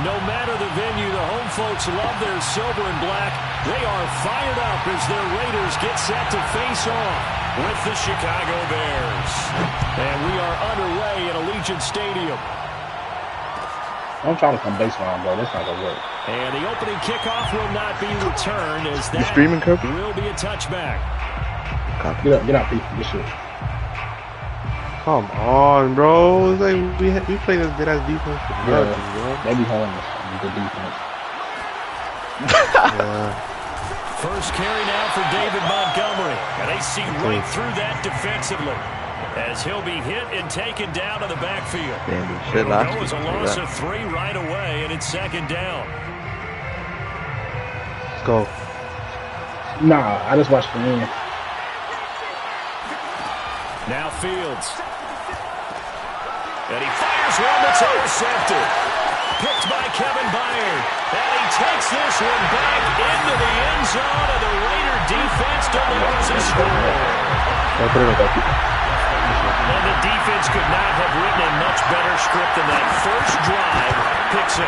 No matter the venue, the home folks love their silver and black. They are fired up as their Raiders get set to face off with the Chicago Bears. And we are underway at Allegiant Stadium. Don't try to come baseline, bro. That's not going to work. And the opening kickoff will not be returned as that streaming, Kerby? will be a touchback. Get out, Pete. Good shit. Come on, bro. It's like we play this good ass defense for nothing, bro. They be holding us good defense. First carry now for David Montgomery. And they see right through that defensively as he'll be hit and taken down to the backfield. Shit, That was a loss of 3 right away, and it's second down. Let's go. Nah, I just watched the end. Now Fields. And he fires one that's intercepted. Picked by Kevin Byard. And he takes this one back into the end zone, and the Raider defense delivers a score. And the defense could not have written a much better script than that first drive, pick 6.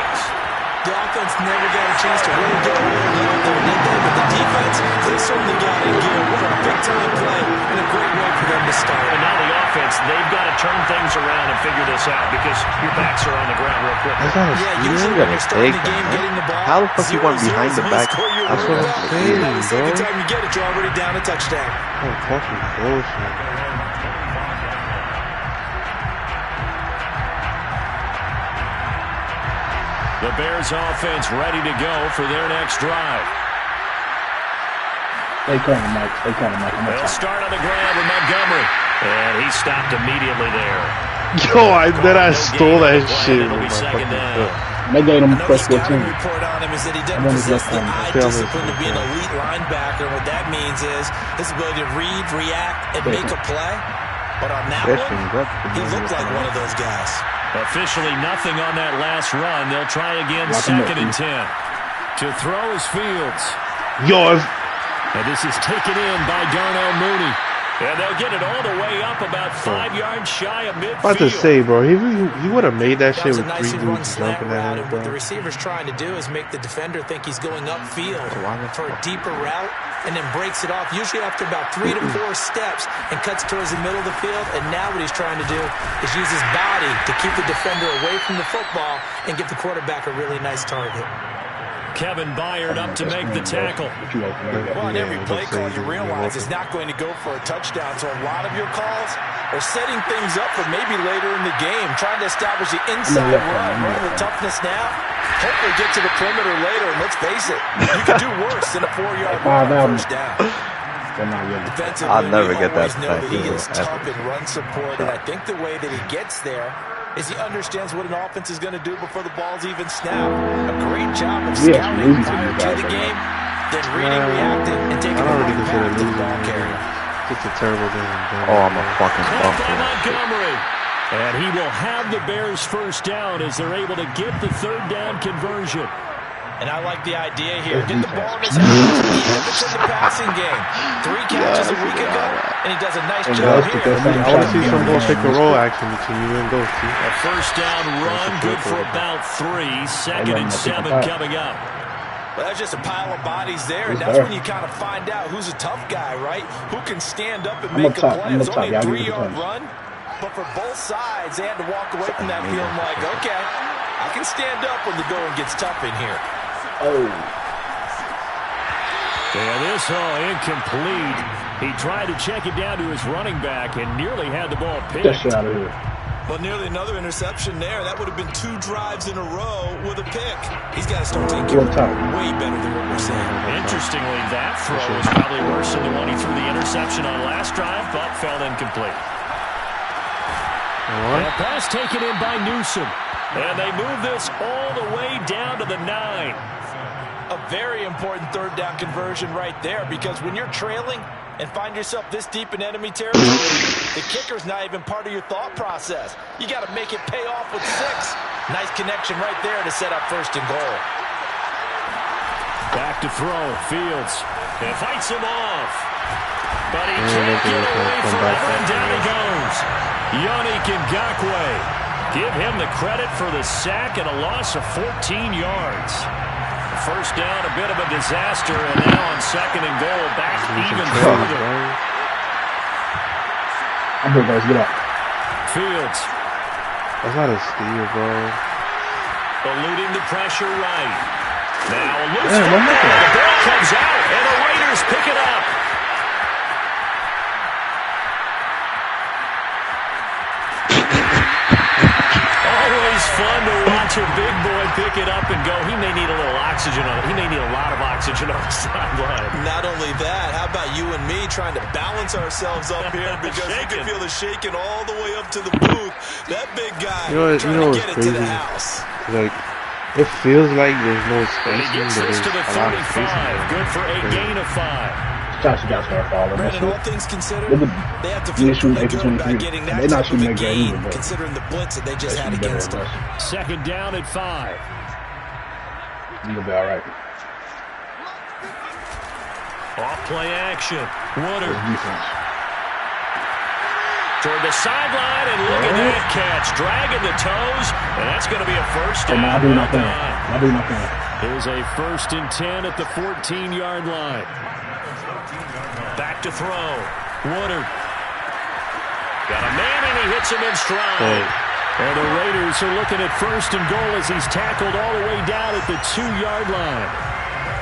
The offense never got a chance to really get a hold of their nickname, but the defense, they certainly got in gear. What a big-time play and a great way for them to start. And now the offense, they've got to turn things around and figure this out because your backs are on the ground real quick. Usually when you're starting the game, getting the ball, how the fuck you want behind the back? That's what I'm saying, bro. The second time you get it, you're already down a touchdown. Oh, fucking bullshit. The Bears offense ready to go for their next drive. They coming, Mike. They'll start on the ground with Montgomery. And he stopped immediately there. Yo, I bet I stole that shit. It'll be second down. They gave him first 14. Report on him is that he doesn't possess the eye discipline to be an elite linebacker. What that means is his ability to read, react, and make a play. But on that one, he looked like one of those guys. Officially nothing on that last run. They'll try again second and 10. To throw is Fields. Yo, and this is taken in by Darnell Mooney. And they'll get it all the way up about 5 yards shy of midfield. I was about to say, bro, he would have made that shit with 3 dudes jumping at him, bro. What the receiver's trying to do is make the defender think he's going upfield for a deeper route and then breaks it off, usually after about 3 to 4 steps, and cuts towards the middle of the field. And now what he's trying to do is use his body to keep the defender away from the football and give the quarterback a really nice target. Kevin Byard up to make the tackle. Well, on every play call, you realize it's not going to go for a touchdown. So a lot of your calls are setting things up for maybe later in the game, trying to establish the inside run with toughness now. Hopefully get to the perimeter later, and let's face it, you could do worse than a 4-yard run first down. I'll never get that back. He is tough in run support, and I think the way that he gets there is he understands what an offense is going to do before the ball's even snapped. A great job of scouting prior to the game, then reading, reacting, and taking a right path to the ball carrier. It's a terrible game. Oh, I'm a fucking bumper. Montgomery. And he will have the Bears first down as they're able to get the third down conversion. And I like the idea here. Get the ball in his hands, even if it's in the passing game. 3 catches a week ago, and he does a nice job here. I want to see some more pick and roll action between you and those two. A first down run, good for about 3. Second and 7 coming up. Well, that's just a pile of bodies there, and that's when you kind of find out who's a tough guy, right? Who can stand up and make a play. It was only a 3-yard run, but for both sides, they had to walk away from that feeling like, okay, I can stand up when the going gets tough in here. Oh. Yeah, this incomplete. He tried to check it down to his running back and nearly had the ball picked. Get out of here. Well, nearly another interception there. That would have been 2 drives in a row with a pick. He's got to start taking care of it way better than what we're saying. Interestingly, that throw was probably worse than the one he threw the interception on last drive, but fell incomplete. And a pass taken in by Newsom. And they move this all the way down to the 9. A very important third down conversion right there, because when you're trailing and find yourself this deep in enemy territory, the kicker's not even part of your thought process. You got to make it pay off with 6. Nice connection right there to set up first and goal. Back to throw, Fields. And fights him off. But he can't get away from it, and down he goes. Yannick Ngakoue. Give him the credit for the sack and a loss of 14 yards. First down, a bit of a disaster, and now on second and goal, back even further. I'm here, guys. Get up. Fields. That's not a steal, bro. Eluding the pressure right. Now a loose ball. The ball comes out, and the Raiders pick it up. Always fun to watch a big boy pick it up and go. He may need a little oxygen on it. He may need a lot of oxygen on the sideline. Not only that, how about you and me trying to balance ourselves up here because you can feel the shaking all the way up to the booth. That big guy trying to get it to the house. Like, it feels like there's no spacing, He gets this to the 35. Good for a gain of 5. Josh, you guys gotta follow. Brandon, all things considered, they have to feel pretty good about getting that type of a gain, considering the blitz that they just had against them. Second down at 5. You'll be all right. Off play action. Woodard. Toward the sideline, and look at that catch. Dragging the toes, and that's going to be a first down. I'll do nothing. I'll do nothing. Here's a 1st and 10 at the 14-yard line. Back to throw. Woodard. Got a man, and he hits him in stride. And the Raiders are looking at 1st and goal as he's tackled all the way down at the 2-yard line.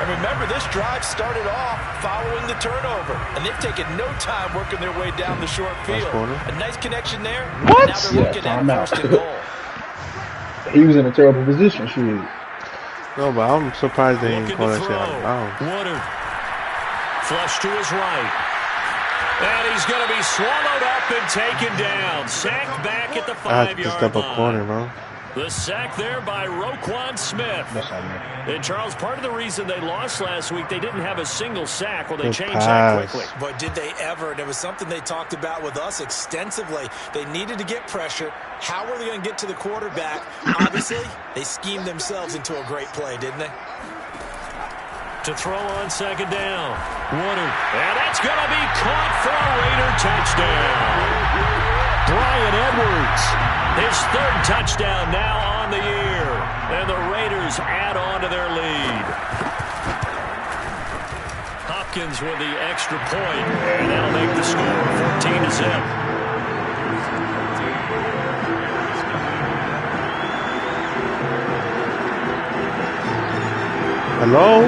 And remember, this drive started off following the turnover, and they've taken no time working their way down the short field. A nice connection there. What? Now they're looking at 1st and goal. He was in a terrible position. Shoot. No, but I'm surprised they didn't call that shit out of bounds. Woodard. Flush to his right. And he's going to be swallowed up and taken down. Sacked back at the 5-yard line. I have to step up corner, bro. The sack there by Roquan Smith. And, Charles, part of the reason they lost last week, they didn't have a single sack. Well, they changed that quickly. But did they ever? There was something they talked about with us extensively. They needed to get pressure. How were they going to get to the quarterback? Obviously, they schemed themselves into a great play, didn't they? To throw on second down. Woodard. And that's going to be caught for a Raider touchdown. Bryan Edwards, his 3rd touchdown now on the year. And the Raiders add on to their lead. Hopkins with the extra point, and that'll make the score 14-0. Hello?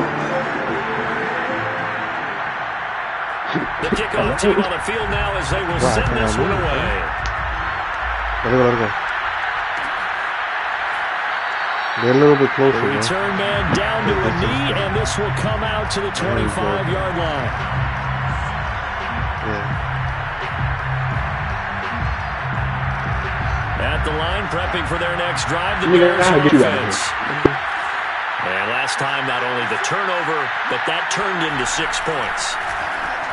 The kickoff team on the field now as they will send this one away. Let it go. Get a little bit closer. The return man down to a knee, and this will come out to the 25-yard line. Yeah. At the line, prepping for their next drive, the Bears offense. And last time, not only the turnover, but that turned into 6 points.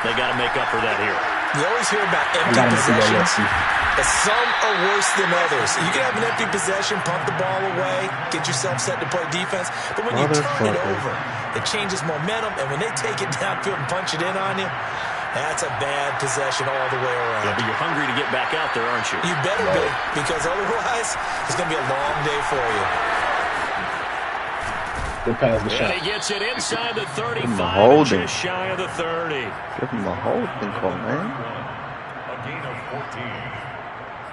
They got to make up for that here. You always hear about empty possessions, but some are worse than others. You can have an empty possession, pump the ball away, get yourself set to play defense, but when you turn it over, it changes momentum, and when they take it downfield and punch it in on you, that's a bad possession all the way around. Yeah, but you're hungry to get back out there, aren't you? You better be, because otherwise, it's going to be a long day for you. And he gets it inside the 35, just shy of the 30. Give him a holding call, man. A gain of 14.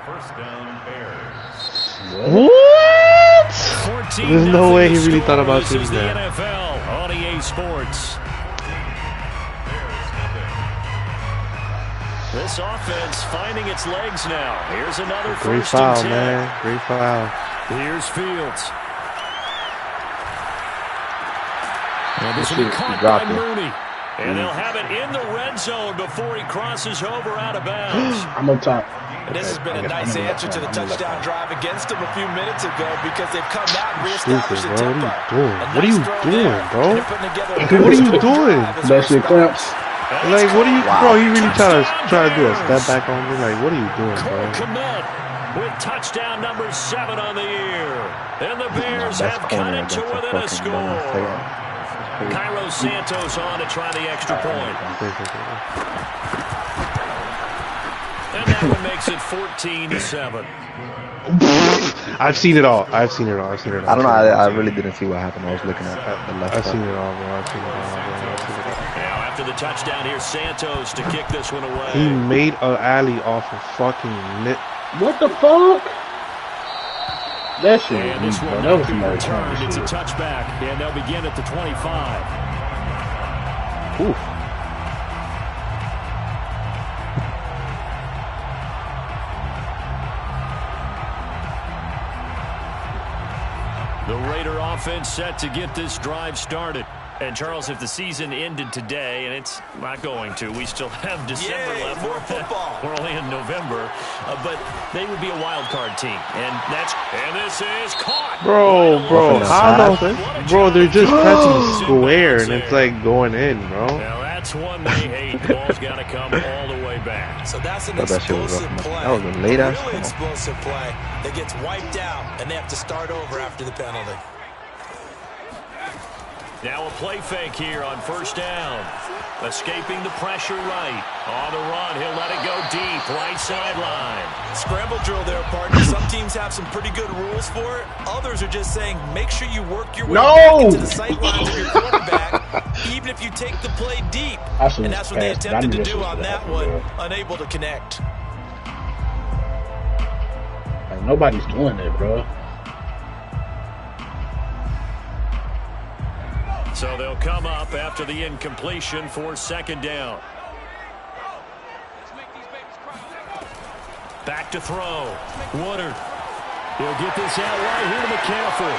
First down, Bears. What? There's no way he really thought about doing that. NFL on EA Sports. This offense finding its legs now. Here's another Great first foul, and 10. man. Great foul. Here's Fields. And this will be caught by Mooney. And they'll have it in the red zone before he crosses over out of bounds. I'm on top. And this has been a nice answer to the touchdown drive against them a few minutes ago because they've come out and reestablished the tempo. What are you doing, bro? What are you doing? That shit clamps. Like, what are you, bro? You really try to do a step back on me? Like, what are you doing, bro? Komet with touchdown number 7 on the year. And the Bears have cut it to within a score. Cairo Santos on to try the extra point. And that one makes it 14-7. I've seen it all. I've seen it all. I don't know. I really didn't see what happened. I was looking at the left. I've seen it all, bro. I've seen it all, bro. Now after the touchdown here, Santos to kick this one away. He made an alley off of fucking net. What the fuck? That shit And was this weak, will bro. That not was be some returned. It's a shit. touchback, and they'll begin at the 25. Oof. The Raider offense set to get this drive started. And, Charles, if the season ended today, and it's not going to, we still have December left. More football. We're only in November. But they would be a wild card team. And this is caught. Bro, how the... Bro, they're just pressing square, and it's like going in, bro. Now, that's one they hate. The ball's got to come all the way back. So that's an That shit was explosive rough. play. That was a late ass really call. explosive play that gets wiped out, and they have to start over after the penalty. Now a play fake here on first down. Escaping the pressure right. On the run, he'll let it go deep. Right sideline. Scramble drill there, partner. Some teams have some pretty good rules for it. Others are just saying, make sure you work your way back into the sight lines of your quarterback, even if you take the play deep. And that's what they attempted to do on that one, unable to connect. Like, nobody's doing it, bro. So they'll come up after the incompletion for second down. Back to throw. Woodard. He'll get this out right here to McCaffrey.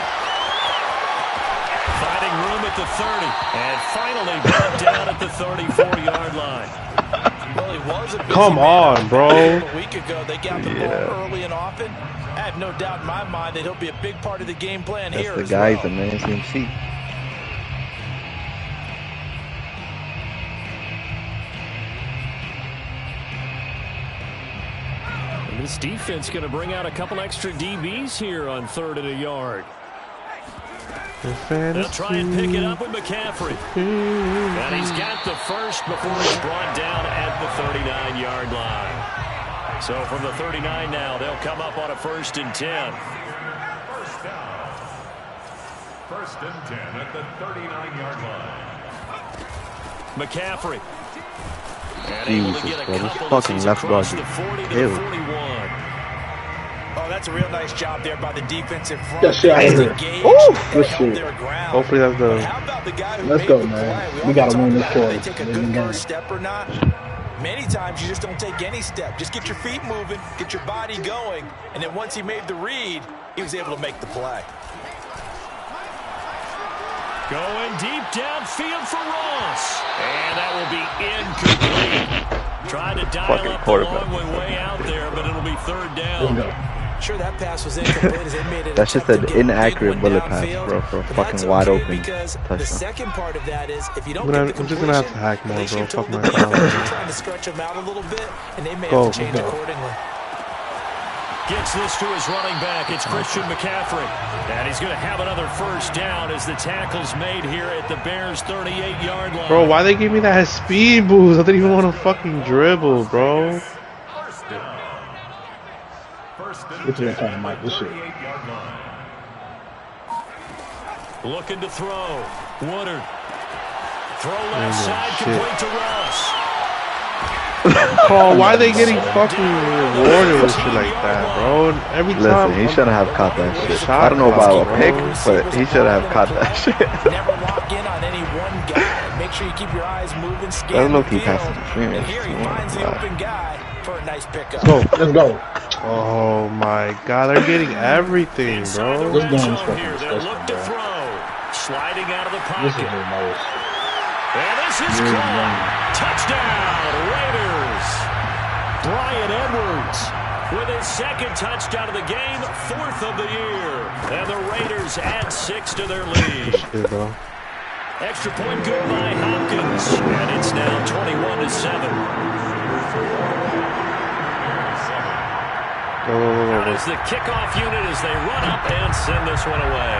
Finding room at the 30. And finally brought down at the 34-yard line. Well, he was a busy Come on, bro. A week ago, they got the ball early and often. I have no doubt in my mind that he'll be a big part of the game plan here That's as the guys, well. man. CMC. This defense going to bring out a couple extra DBs here on 3rd and a yard. They'll try and pick it up with McCaffrey. And he's got the first before he's brought down at the 39-yard line. So from the 39 now, they'll come up on a 1st and 10. First down. 1st and 10 at the 39-yard line. McCaffrey. And able to get a Jesus, bro. This couple fucking left guard across the 40 to the killed. 41. Oh, that's a real nice job there by the defensive front. That shit out He's here. engaged Ooh, and good held shit. their ground. Hopefully that's But the... how about the guy who Let's made go, the man. play? We gotta often win talk this about quarter. They take a Win good the game. first step or not. Many times you just don't take any step. Just get your feet moving, get your body going, and then once he made the read, he was able to make the play. Going deep downfield for Ross. And that will be incomplete. Trying to dial up the long way out there, but it'll be 3rd down. Sure, that pass was incomplete as they made it. That's just an inaccurate bullet pass, bro, for a fucking wide open touchdown. The second part of that is if you don't I'm get the just gonna have to completion, hack more, at least bro. you told Fuck the my phone. defense you're trying to stretch them out a little bit, and they may Go, have to change go. accordingly. Gets this to his running back. It's Christian McCaffrey. And he's going to have another first down as the tackle's made here at the Bears' 38-yard line. Bro, why they give me that speed boost? I didn't even want to fucking dribble, bro. First down. 1st and Get to 10 that time, Mike. This shit. 38-yard line. Looking to throw. Woodard. Throw left side, shit. complete to Ross. Oh, why are they getting fucking rewarded with shit like that, bro? Every time. Listen, he shouldn't have caught that shit. Shot I don't know about bro. a pick, but he should have caught that shit. Never lock in on any one guy. Make sure you keep your eyes moving, That's scan the low-key field. pass interference. And here he finds the open guy for a nice pickup. Let's go. Oh my god, they're getting everything, bro. This game is Zone fucking here. They'll look to disgusting, bro. throw. Sliding out of the This is pocket. the most. And this is Really caught. young. Touchdown, Raiders. Brian Edwards with his 2nd touchdown of the game, 4th of the year. And the Raiders add 6 to their lead. Shit, bro. Extra point good by Hopkins. And it's now 21-7. Out is the kickoff unit as they run up and send this one away.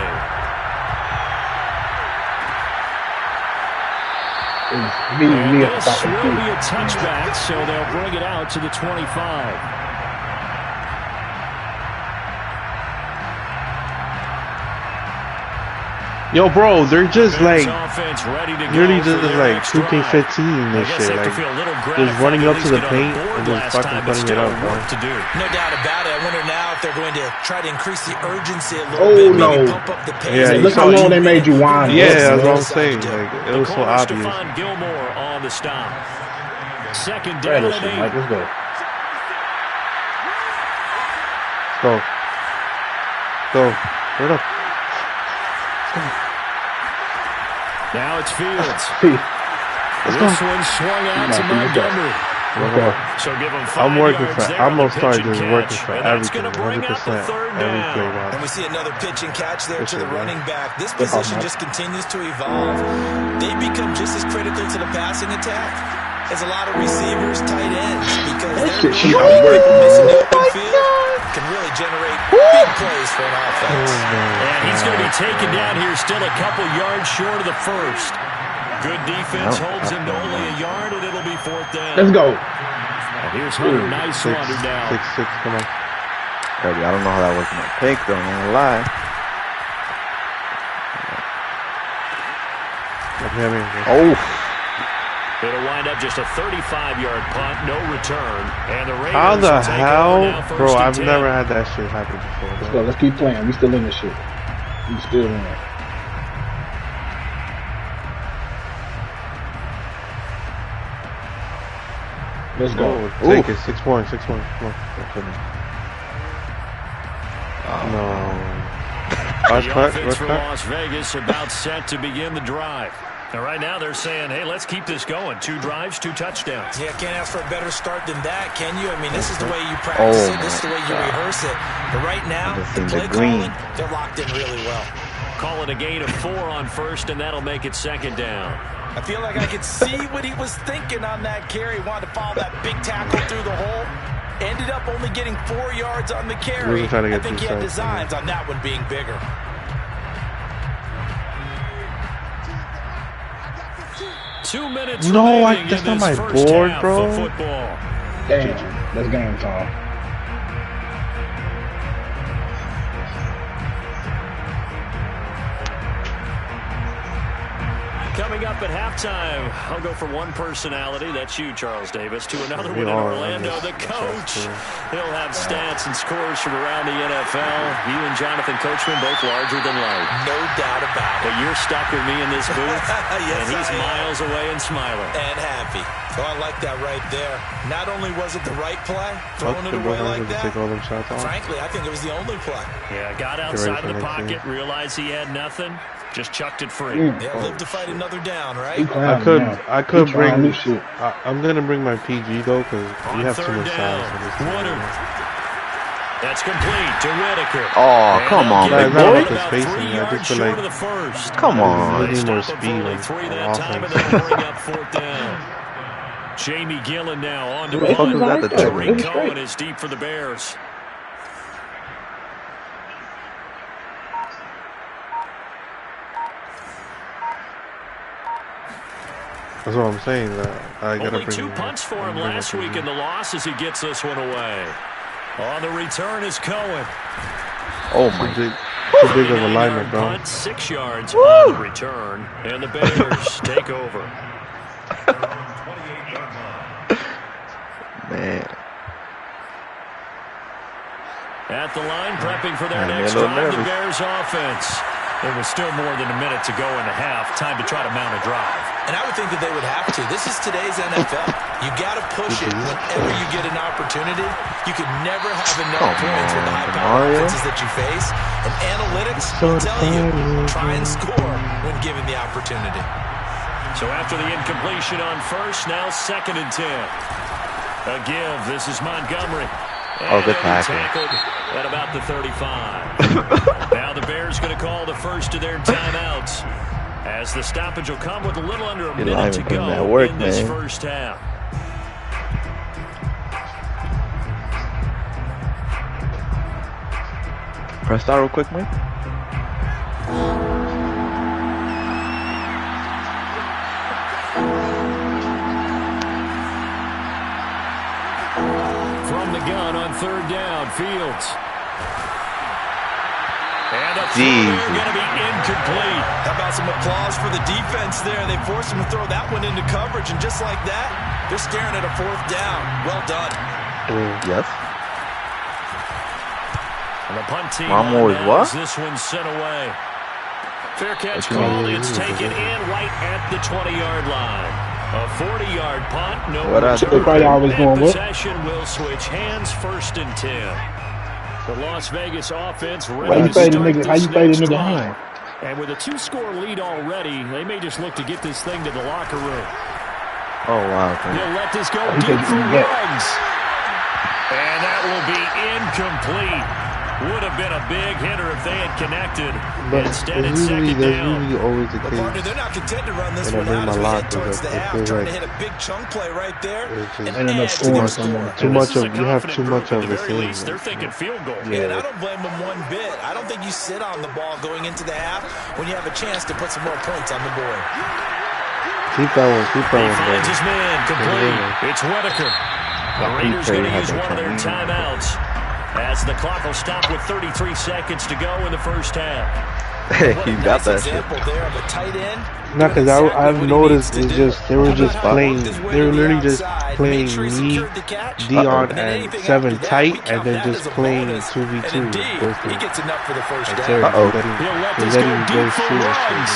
And this will be a touchback, so they'll bring it out to the 25. Yo, bro, they're just like really just like 2K15 this shit. Like, just running up to the paint and just fucking putting it up, bro. No doubt about it. I wonder now if they're going to try to increase the urgency a little bit. Maybe pump up the pace. Yeah, look how long they made you whine. Yeah, that's what I'm saying. Like, it was so obvious. Gilmore on the stop. Second Try down this and shit, 8. Mike. Let's go. Go. Right up. Now it's Fields. Let's This one swung out to Montgomery. So give him 5 I'm working yards for. there I'm on gonna the start pitch and just catch, working for and that's everything, gonna bring out the 100%, third every down. play, man. And we see another pitch and catch there to the running back. This position just continues to evolve. They become just as critical to the passing attack as a lot of receivers, tight ends, because they're missing the open field can really generate big plays for an offense. And he's going to be taken down here, still a couple yards short of the first. Good defense holds him to only a yard, and it'll be 4th down. Let's go. And here's Hunter. Nice wander down. 6-6, come on. Kerby, I don't know how that was my pick, though. I'm not gonna lie. Oh. It'll wind up just a 35-yard punt, no return. And the Raiders How the will take hell? over now, Bro, I've 1st and 10. never had that shit happen before. Let's go. Let's keep playing. We still in this shit. We still in it. Let's go. Take it. 6-1. 6-1. Come on. No. The offense for Las Vegas about set to begin the drive. And right now they're saying, hey, let's keep this going. 2 drives, 2 touchdowns. Yeah, can't ask for a better start than that, can you? I mean, this is the way you practice it. This is the way you rehearse it. But right now, the play calling, they're locked in really well. Call it a gain of 4 on first, and that'll make it 2nd down. I feel like I could see what he was thinking on that carry. Wanted to follow that big tackle through the hole. Ended up only getting 4 yards on the carry. I think he had designs on that one being bigger. Two minutes no, remaining that's in not this my first board, half bro. of football. Damn. That's game time. Coming up at halftime, I'll go from one personality, that's you, Charles Davis, to another one in Orlando, the coach. He'll have stats and scores from around the NFL. You and Jonathan Coachman both larger than life. No doubt about it. But you're stuck with me in this booth, yes, and he's miles away and smiling. And happy. So I like that right there. Not only was it the right play, throwing it away like that, frankly, I think it was the only play. Yeah, got outside of the pocket, realized he had nothing. Just chucked it free. Yeah, live to fight another down, right? I could bring. I'm gonna bring my PG though, because you have too much size. Woodard. That's complete to Whitaker. Oh, come on, big boy. I just feel like, come on. I need more speed on offense. Jamie Gillen now on the run. Tariq Cohen is deep for the Bears. That's what I'm saying. I gotta Only 2 punts for him last week in the loss as he gets this one away. On the return is Cohen. Oh my! Too big of a lineman, bro. Punt, 6 yards on the return, and the Bears take over. Man. At the line, prepping for their next drive, the Bears offense. There was still more than a minute to go in the half. Time to try to mount a drive. And I would think that they would have to. This is today's NFL. You got to push it whenever you get an opportunity. You can never have enough points with the high-power offenses that you face. And analytics will tell you, try and score when given the opportunity. So after the incompletion on first, now 2nd and 10. A give. This is Montgomery. Oh, good tackle. Tackled at about the 35. Now the Bears going to call the first of their timeouts, as the stoppage will come with a little under a minute to go in this first half. Press start real quick, Mike. gun on third down. Fields. And the throw going to be incomplete. How about some applause for the defense there? They forced him to throw that one into coverage, and just like that, they're staring at a fourth down. Well done. Yes. And the punt team what? this one's sent away. Fair catch called. It's taken in right at the 20-yard line. A 40-yard punt. No return. Possession will switch hands. 1st and 10. The Las Vegas offense ready to start this next drive. And with a 2-score lead already, they may just look to get this thing to the locker room. Oh, wow. They'll let this go deep for Ruggs. And that will be incomplete. Would have been a big hitter if they had connected. But instead, it's second down. Always the case. Partner, they're not content to run this one out as we head towards the half. Trying to hit a big chunk play right there. And add to their score. Too much of you have too much of the thing. They're thinking field goal. Yeah, and I don't blame them one bit. I don't think you sit on the ball going into the half when you have a chance to put some more points on the board. Keep that one. He finds his man complete. It's Whitaker. The Raiders going to use one of their timeouts as the clock will stop with 33 seconds to go in the first half. You got that shit. There of a tight end. No, because I've noticed it's just they were just playing. They were literally just playing me, Dion, and 7 tight, and then just playing 2v2. He gets enough for the first down. He'll let this go deep for Ruggs.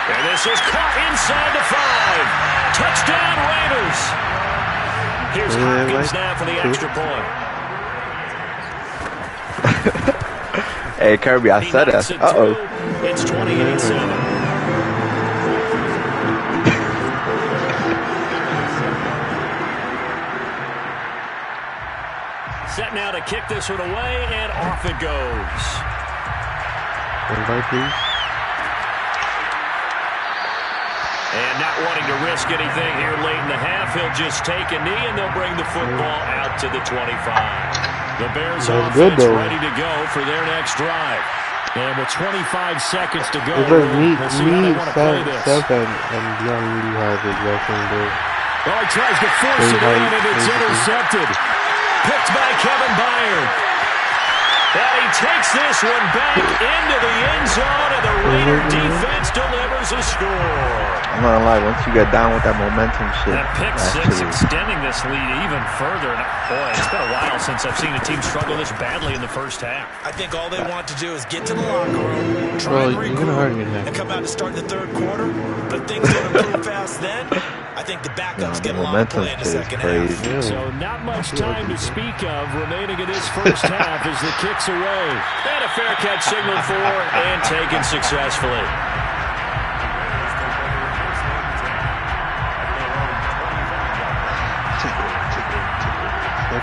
And this is caught inside the 5. Touchdown Raiders. Here's Hopkins now for the extra point. Hey, Kirby, I said it. Uh-oh. It's 28-7. Set now to kick this one away, and off it goes. Invite, please. And not wanting to risk anything here late in the half, he'll just take a knee, and they'll bring the football out to the 25. The Bears offense ready to go for their next drive. And with 25 seconds to go, me, Steph, and Dion really have the exact same day. Well, he tries to force it in, and it's intercepted. Picked by Kevin Byard. And he takes this one back into the end zone, and the Raider defense delivers a score. I'm not gonna lie, once you get down with that momentum shit. That pick six extending this lead even further. And boy, it's been a while since I've seen a team struggle this badly in the first half. I think all they want to do is get to the locker room, try and regroup, and come out to start the third quarter. But things don't improve fast then. I think the backups get a lot of play in the second half. So not much time to speak of remaining in this first half as the kick's away. And a fair catch signaled for and taken successfully.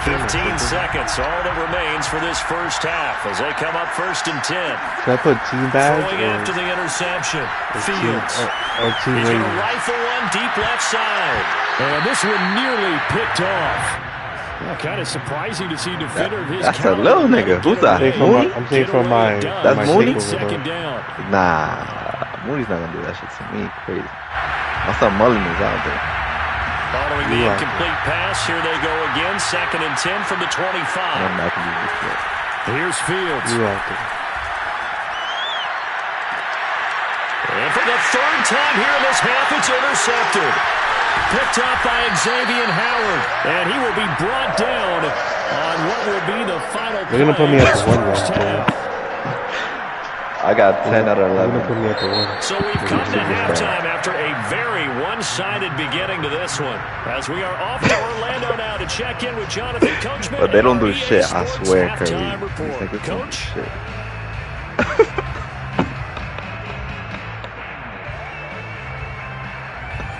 15 seconds, all that remains for this first half as they come up 1st and 10. Can I put team bag? Throwing after the interception. Fields. Team He's going to rifle one deep left side. And this one nearly picked off. Well, kind of surprising to see defender of his That's a little nigga. Who's that? Mooney? I'm saying from my... That's Mooney? Second down. Nah. Mooney's not going to do that shit to me. Crazy. I saw Mullen is out there. Following the incomplete pass, here they go again. 2nd and 10 from the 25. Here's Fields. And for the 3rd time here in this half, it's intercepted. Picked up by Xavier Howard. And he will be brought down on what will be the final play. They're going to put me at the 1 now. I got 10 out of 11. Put me at the 1. So we've come to halftime after a very one-sided beginning to this one. As we are off to Orlando now to check in with Jonathan Coachman. But they don't do shit, I swear, Kerby. Coach? Shit.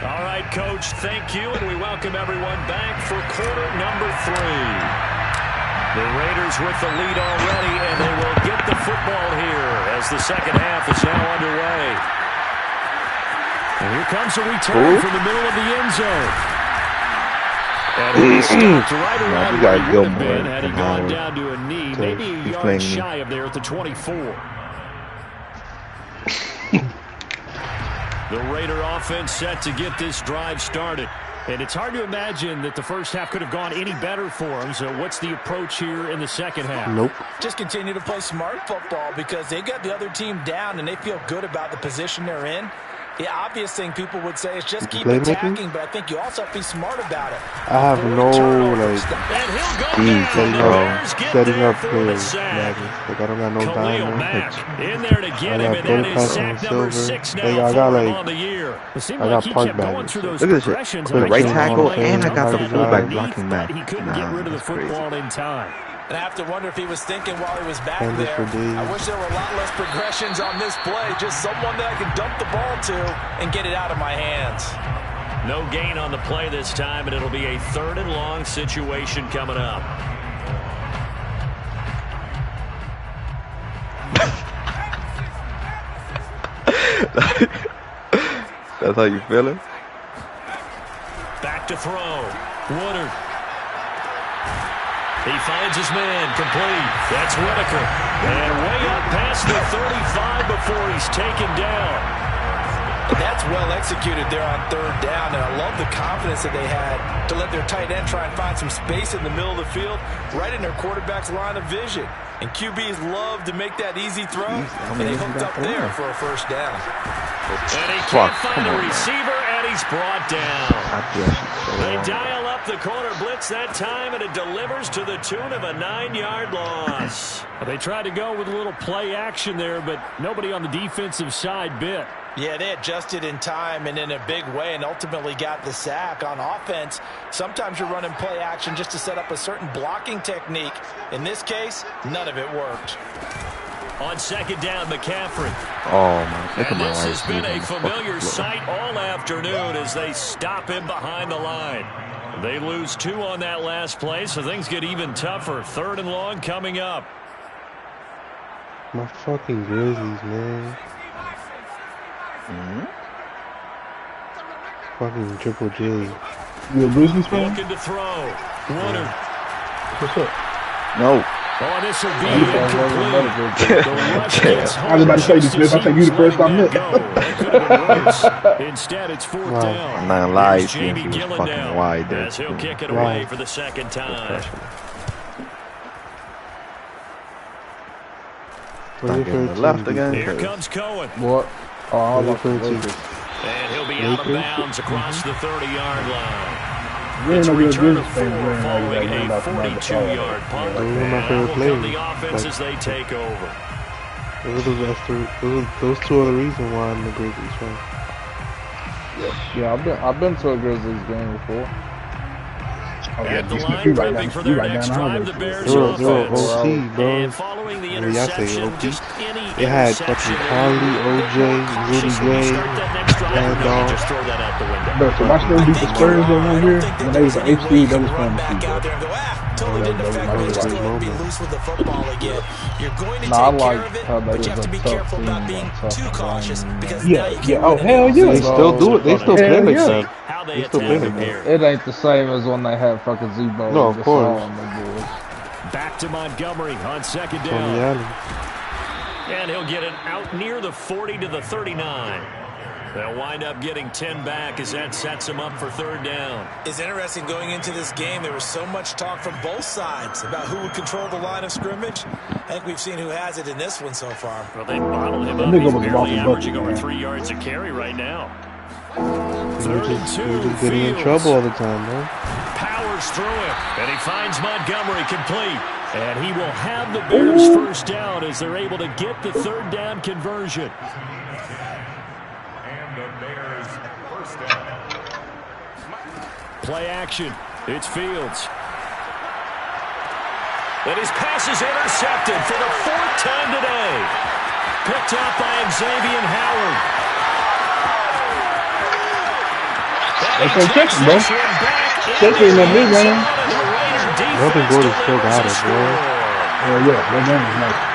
All right, Coach, thank you, and we welcome everyone back for quarter number 3. The Raiders with the lead already, and they will get the football here as the second half is now underway. And here comes a return from the middle of the end zone. And he stopped right around where he would have been had he gone down to a knee, maybe a yard shy of there at the 24. The Raider offense set to get this drive started. And it's hard to imagine that the first half could have gone any better for them. So what's the approach here in the second half? Nope. Just continue to play smart football because they got the other team down and they feel good about the position they're in. The obvious thing people would say is just keep attacking, but I think you also have to be smart about it. I have no, setting up plays. Like, I don't got no diamond. In there to get him, and that is sack number 6 now on the year. I got park bags. Look at this shit. The right tackle, and I got the fullback blocking back. He couldn't get rid of the football in time. And I have to wonder if he was thinking while he was back there, I wish there were a lot less progressions on this play. Just someone that I can dump the ball to and get it out of my hands. No gain on the play this time, and it'll be a 3rd and long situation coming up. That's how you feeling? Back to throw. Woodard. He finds his man, complete. That's Whitaker. And way up past the 35 before he's taken down. That's well executed there on 3rd down, and I love the confidence that they had to let their tight end try and find some space in the middle of the field, right in their quarterback's line of vision. And QBs love to make that easy throw, and they hooked up there for a 1st down. And he can't find the receiver, and he's brought down. They dial up the corner blitz that time, and it delivers to the tune of a 9-yard loss. They tried to go with a little play action there, but nobody on the defensive side bit. Yeah, they adjusted in time and in a big way and ultimately got the sack. On offense, sometimes you're running play action just to set up a certain blocking technique. In this case, none of it worked. On 2nd down, McCaffrey. Oh, man. Look at my this has been a familiar sight all afternoon as they stop him behind the line. They lose 2 on that last play, so things get even tougher. 3rd and long coming up. My fucking Grizzlies, man. Fucking Triple J. You a Grizzlies fan? Looking to throw. Woodard. What's up? No. Oh, this will be incomplete. I was about to say this, Smith. I think you the first I met. Instead, it's 4th down. I'm not gonna lie, he was fucking wide there. As he'll kick it away for the 2nd time. Left again. Here comes Cohen. What? Oh, I like And he'll be out of bounds across the 30-yard line. It's a return of 4 following a 42-yard punt. And will come the offense as they take over. Those two are the reasons why I'm the Grizzlies fan. Yeah, I've been to a Grizzlies game before. At the line, prepping for their next drive, the Bears offense. OT, bro. And following the interception, just any it had fucking Conley, OJ, Rudy Gay, and just throw that out the window. But to watch them beat the Spurs over here, when they was an HD, that was fun to see, bro. Totally didn't affect me. Just go ahead and be loose with the football again. You're going to take care of it, but you have to be careful about being too cautious because now you can't oh hell yeah, they still do it. They still play like that. They still play like that. It ain't the same as when they had fucking Zebo. No, of course. Back to Montgomery on 2nd down. And he'll get it out near the 40 to the 39. They'll wind up getting 10 back as that sets him up for 3rd down. It's interesting going into this game. There was so much talk from both sides about who would control the line of scrimmage. I think we've seen who has it in this one so far. Well, they bottled him up. He's barely averaging over 3 yards a carry right now. 3rd and 2. We're just getting in trouble all the time, man. Powers through him, and he finds Montgomery complete. And he will have the Bears 1st down as they're able to get the 3rd down conversion. Play action. It's Fields. And his pass is intercepted for the 4th time today. Picked up by Xavier Howard. That's okay, bro. Especially in the mid, man. Melvin Gordon still got it, bro. Yeah, that game was nice.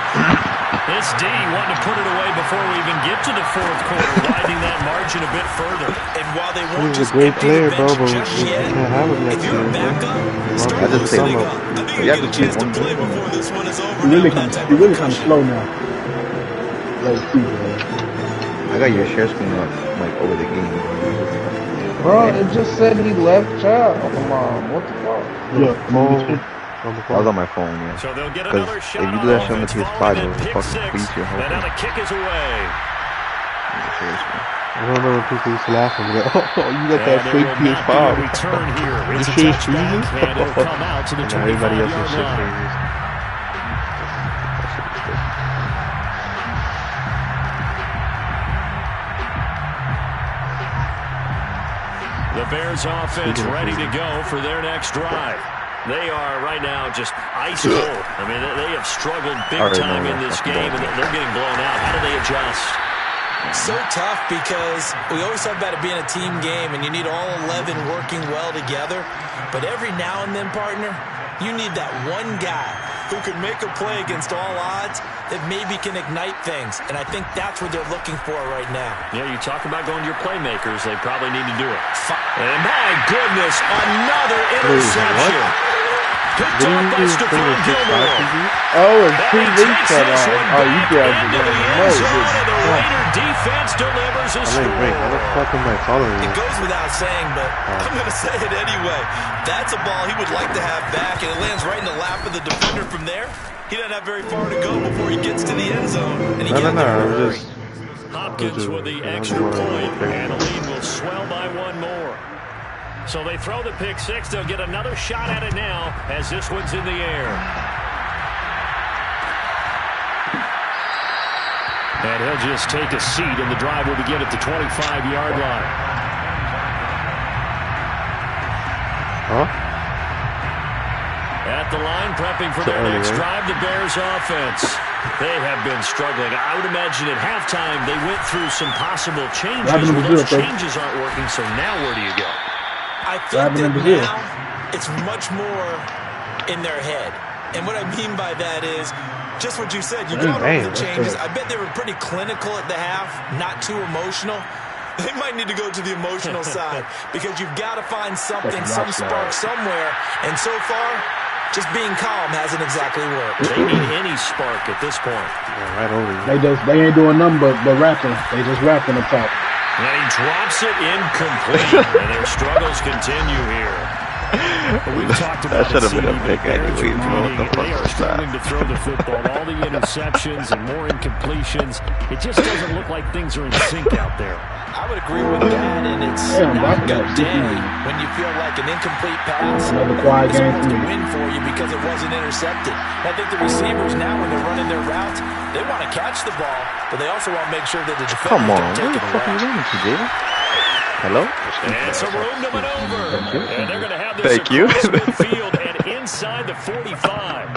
This D wanted to put it away before we even get to the 4th quarter, widening that margin a bit further. And while they weren't He's a just great empty player, the bro, bench but we just yet, can't have him next if you're year, a backup, start I just loosening say up. I think you you get a chance to play before this one is over. He really kind of slow now. Like, I got your share screen up, like over the game. Bro, it just said he left chat. What the fuck? I was on my phone, yeah. So they'll get Because another if shot you do that shit on on the offense PS5, following it that will pick fucking six. freeze your whole And now thing. the kick is away. I don't know when people used to laugh at me. Like, oh, you got that And fake there will not be a PS5. return here. It's This a shit is touchback, freezing. and it'll come out to the And everybody else's 25-yard shit line. freezes. The Bears offense ready to go for their next drive. They are right now just ice cold. I mean, they have struggled big time in this game, and they're getting blown out. How do they adjust? So tough because we always talk about it being a team game, and you need all 11 working well together. But every now and then, partner, you need that one guy who can make a play against all odds that maybe can ignite things. And I think that's what they're looking for right now. Yeah, you talk about going to your playmakers. They probably need to do it. And my goodness, another interception. Picked off by Stephon Gilmore. Oh, and two links cut off. Oh, you grabbed it. No, The Raider defense delivers a Wait, how the score. fuck am I following It you? goes without saying, but I'm going to say it anyway. That's a ball he would like to have back, and it lands right in the lap of the defender from there. He doesn't have very far to go before he gets to the end zone. And he No, gets there in a I'm hurry. just... Hopkins with the extra point, and the lead will swell by one more. So they throw the pick six. They'll get another shot at it now as this one's in the air. And he'll just take a seat, and the drive will begin at the 25-yard line. Huh? At the line, prepping for their next drive, the Bears offense. They have been struggling. I would imagine at halftime they went through some possible changes. Well, those changes aren't working, so now where do you go? I think that now it's much more in their head. And what I mean by that is just what you said. You got over the changes. I bet they were pretty clinical at the half, not too emotional. They might need to go to the emotional side because you've got to find something, some spark somewhere. And so far, just being calm hasn't exactly worked. They need any spark at this point. Yeah, right over you. They ain't doing nothing but rapping. They just rapping up top. And he drops it incomplete, and their struggles continue here. We've talked about that should have been a pick anyway. They are struggling to throw the football. All the interceptions and more incompletions. It just doesn't look like things are in sync out there. I would agree with that, and it's not a good day when you feel like an incomplete pass is supposed to win for you because it wasn't intercepted. I think the receivers now, when they're running their routes, they want to catch the ball, but they also want to make sure that the defenders don't take it away. Hello? And some room to maneuver. And they're going to have this across midfield and inside the 45.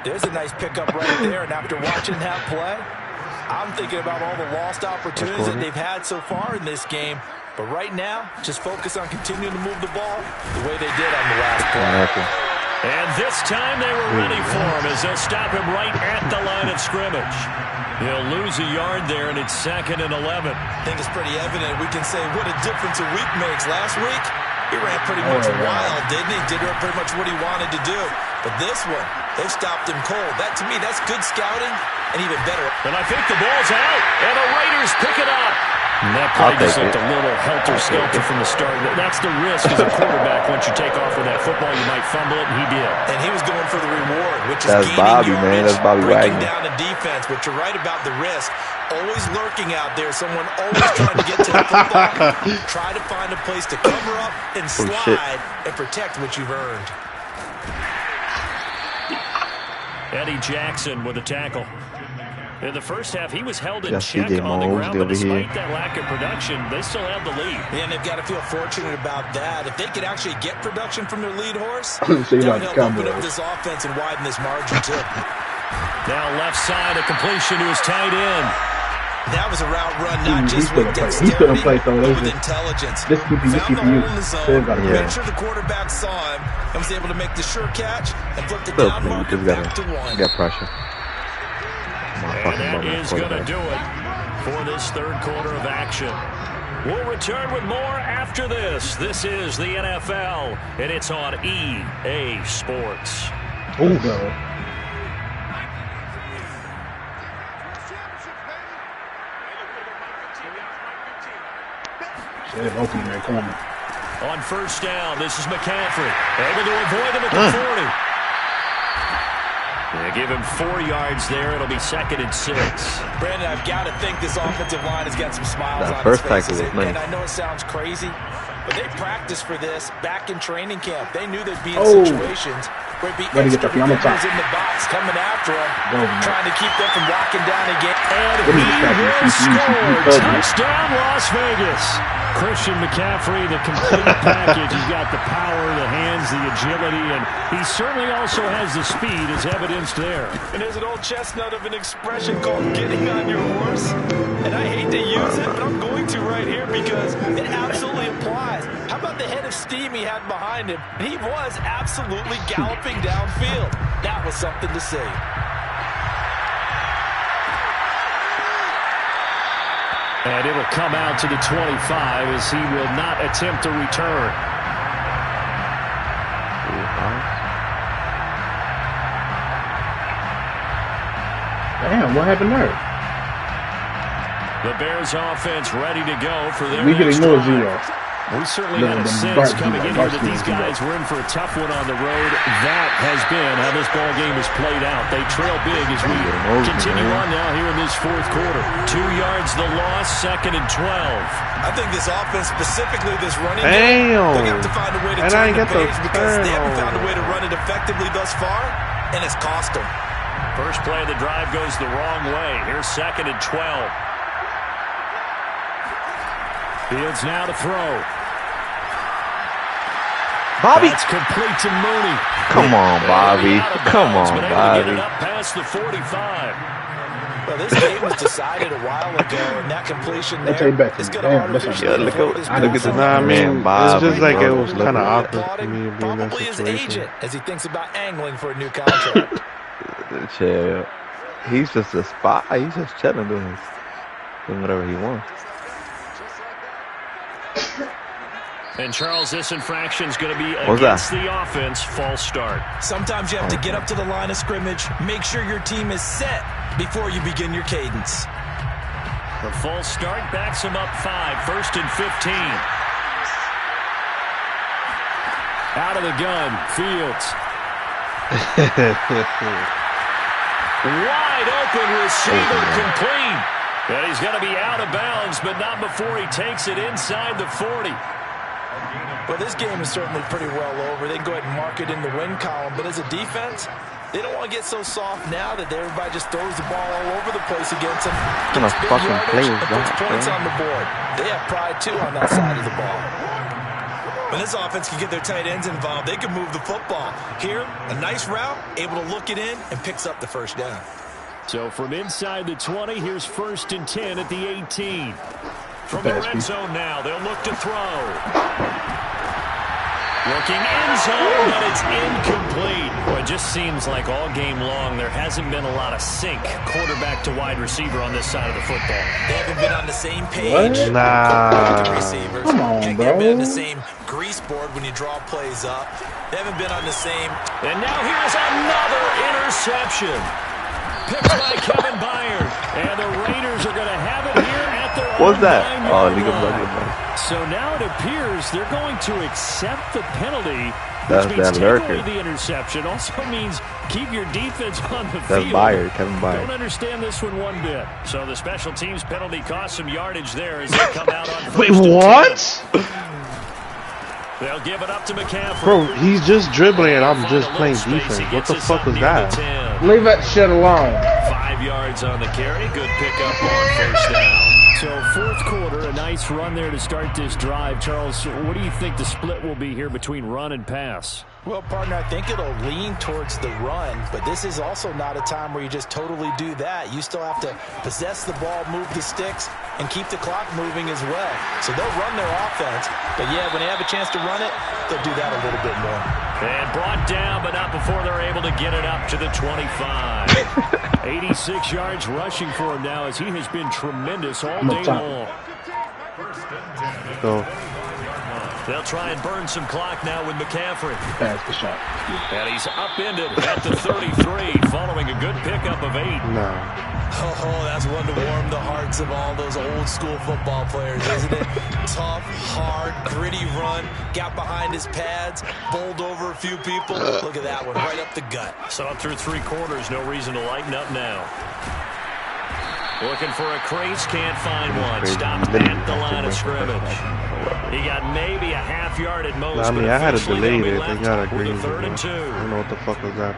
There's a nice pickup right there, and after watching that play, I'm thinking about all the lost opportunities that they've had so far in this game. But right now, just focus on continuing to move the ball the way they did on the last play. And this time they were ready for him as they'll stop him right at the line of scrimmage. He'll lose a yard there, and it's 2nd and 11. I think it's pretty evident. We can say what a difference a week makes. Last week, he ran pretty much wild, didn't he? Did pretty much what he wanted to do. But this one, they've stopped him cold. That, to me, that's good scouting and even better. And I think the ball's out, and the Raiders pick it up. And that play just looked a little helter-skelter from the start. That's the risk as a quarterback. Once you take off with that football, you might fumble it, and he did. And he was going for the reward, which is gaining yardage, That's Bobby breaking down the defense. But you're right about the risk. Always lurking out there. Someone always trying to get to the football. Try to find a place to cover up and slide and protect what you've earned. Eddie Jackson with a tackle. In the first half, he was held in check on the ground, but despite that lack of production, they still have the lead. Yeah, and they've got to feel fortunate about that. If they could actually get production from their lead horse, that would help open up this offense and widen this margin, too. Now left side, a completion to his tight end. That was a route run, not just with dexterity, but with intelligence. Found the hole in the zone, made sure the quarterback saw him, and was able to make the sure catch and flip the down marker back to one. Got pressure. And that is going to do it for this third quarter of action. We'll return with more after this. This is the NFL, and it's on EA Sports. Oh, no. On first down, this is McCaffrey. Able to avoid him at the 40. They give him 4 yards there. It'll be 2nd and 6. Brandon, I've got to think this offensive line has got some smiles on first its faces. tackle was nice. And I know it sounds crazy, but they practiced for this back in training camp. They knew they'd be in situations where it'd be extra defenders in the box coming after them, trying to keep them from locking down again. And he will score. Touchdown, Las Vegas. Christian McCaffrey, the complete package. He's got the power, the hands, the agility, and he certainly also has the speed as evidenced there. And there's an old chestnut of an expression called getting on your horse. And I hate to use it, but I'm going to right here because it absolutely applies. How about the head of steam he had behind him? He was absolutely galloping downfield. That was something to see. And it'll come out to the 25 as he will not attempt to return. Damn, what happened there? The Bears offense ready to go for their We can next ignore drive. 0. We certainly had a sense coming in here that these guys were in for a tough one on the road. That has been how this ball game has played out. They trail big as we continue on now here in this 4th quarter. 2 yards the loss, 2nd and 12. I think this offense, specifically this running game, they have to find a way to turn the page because they haven't found a way to run it effectively thus far, and it's cost them. First play of the drive goes the wrong way. Here's 2nd and 12. Fields now to throw. Bobby. That's complete to Mooney. Come on, Bobby. Come on, Bobby. Bobby. Get it up past the 45. Well, this game was decided a while ago, and that completion there is going to artificially look at this Nah, I mean, Bobby, it's just like bro. it was kind of awkward for applauding me to be in that probably his situation. agent as he thinks about angling for a new contract. Chill. He's just a spy. He's just chilling, doing whatever he wants. And Charles, this infraction is going to be against the offense. False start. Sometimes you have to get up to the line of scrimmage, make sure your team is set before you begin your cadence. The false start backs him up 5. 1st and 15. Out of the gun, Fields. Wide open receiver, complete. And he's going to be out of bounds, but not before he takes it inside the 40. Well, this game is certainly pretty well over. They can go ahead and mark it in the win column, but as a defense, they don't want to get so soft now that everybody just throws the ball all over the place against them. What kind of fucking play is and puts that, points bro? on the board. They have pride, too, on that side of the ball. When this offense can get their tight ends involved, they can move the football. Here, a nice route, able to look it in, and picks up the first down. So from inside the 20, here's 1st and 10 at the 18. From the red zone now, they'll look to throw. Looking end zone, but it's incomplete. Well, it just seems like all game long there hasn't been a lot of sync quarterback to wide receiver on this side of the football. They haven't been on the same page. What? Nah. With the receivers. Come on, Heck, bro. they haven't been on the same grease board when you draw plays up. They haven't been on the same. And now here's another interception. Picked by Kevin Byard. And the Raiders are going to have it here at their What's own that? 9-yard League of line. Legends. So now it appears they're going to accept the penalty, That's which means that take lurker. away the interception. Also means keep your defense on the That's field. Byard, Kevin Byard. Don't understand this one bit. So the special teams penalty cost some yardage there as they come out on first Wait, and 10. what? They'll give it up to McCaffrey. Bro, he's just dribbling and I'm just playing defense. What the fuck was that? Leave that shit alone. 5 yards on the carry. Good pickup on first down. So 4th quarter, a nice run there to start this drive. Charles, what do you think the split will be here between run and pass? Well, partner, I think it'll lean towards the run, but this is also not a time where you just totally do that. You still have to possess the ball, move the sticks, and keep the clock moving as well. So they'll run their offense, but yeah, when they have a chance to run it, they'll do that a little bit more. And brought down, but not before they're able to get it up to the 25. 86 yards rushing for him now as he has been tremendous all day long. So, They'll try and burn some clock now with McCaffrey. Pass the shot. And he's upended at the 33 following a good pickup of 8. No. Oh, that's one to warm the hearts of all those old school football players, isn't it? Tough, hard, gritty run. Got behind his pads, bowled over a few people. Look at that one, right up the gut. So through 3 quarters, no reason to lighten up now. Looking for a crease, can't find one. Stopped at the line of scrimmage. He got maybe a half yard at most. I mean, I had to delay it. They got a with green. a 3rd and 2. I don't know what the fuck was that.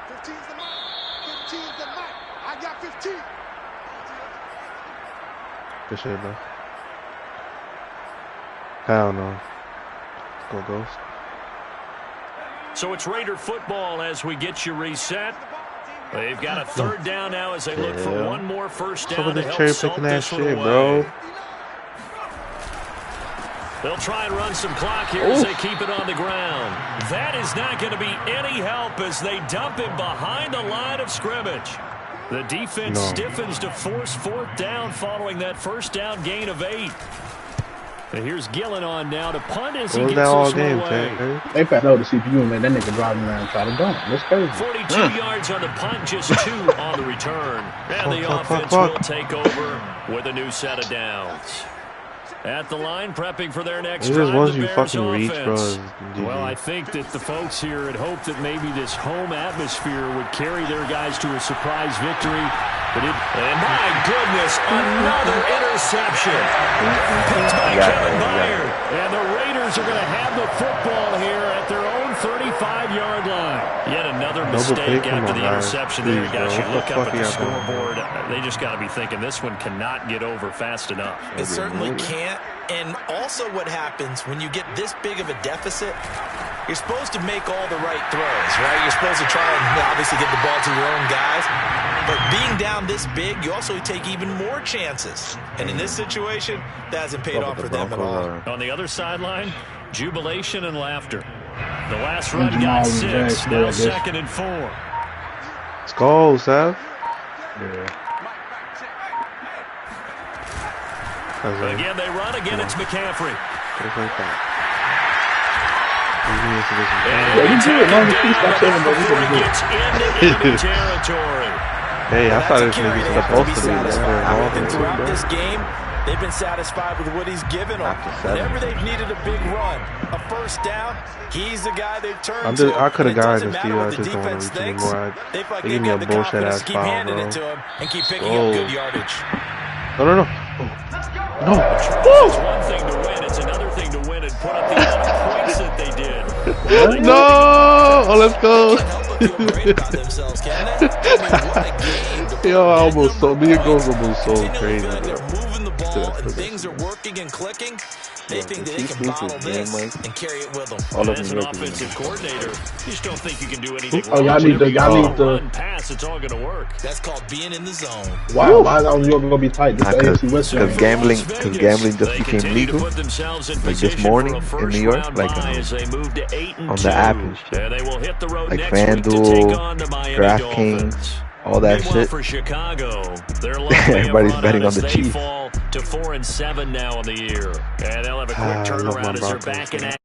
15's the mark. 15's the mark. I got 15. Good shit, though. Hell no. Let's go, Ghost. So it's Raider football as we get you reset. They've got a 3rd down now as they look for one more first down to help salt this one away. Bro. They'll try and run some clock here as they keep it on the ground. That is not going to be any help as they dump him behind the line of scrimmage. The defense stiffens to force 4th down following that first down gain of 8. And here's Gillen on now to punt as he gets this one away. They found out the CPU and made that nigga driving around and try to dunk. That's crazy. 42 yards on the punt, just 2 on the return. And the offense will take over with a new set of downs. At the line, prepping for their next drive, the Bears offense. Well, I think that the folks here had hoped that maybe this home atmosphere would carry their guys to a surprise victory. But and my goodness, another interception. Picked by Kevin Byard. And the Raiders are going to have the football here at their own 35-yard line. Yet another mistake after the interception there. Guys, you look up at the scoreboard. They just got to be thinking this one cannot get over fast enough. It certainly can't. And also what happens when you get this big of a deficit, you're supposed to make all the right throws, right? You're supposed to try and obviously get the ball to your own guys. But being down this big, you also take even more chances. And in this situation, that hasn't paid off for them at all. On the other sideline, jubilation and laughter. The last run got 6, now 2nd and 4. Let's go, Seth. Yeah. Again, they run. Again, it's McCaffrey. Just like that. Territory. Hey, I thought it was supposed to be throughout this game. They've been satisfied with what he's given them. Whenever they've needed a big run, a first down, he's the guy they've turned to. I could have gotten this deal. I the just don't want defense to reach thinks. anymore. They feel like They they've give me a got the bullshit confidence ass to keep foul, handing bro. it to him and keep picking up good yardage. No. No. It's one thing to win. It's another thing to win and put up the amount of points that they did. No. Oh, let's go. Yo, I almost sold me. It goes almost so crazy, bro. They're moving the ball and things are working and clicking. They think that they can bottle this and carry it with them. As an offensive coordinator, you just don't think you can do anything Oh, y'all need to run, pass. It's all going to work. That's called being in the zone. Wow, why are you going to be tight? Because gambling just became legal. Like this morning in New York, like on the app and shit. Like FanDuel, DraftKings, all that shit. For Chicago, everybody's betting on the Chiefs. To 4-7 now on the year, and they'll have a quick turnaround as they're back in action.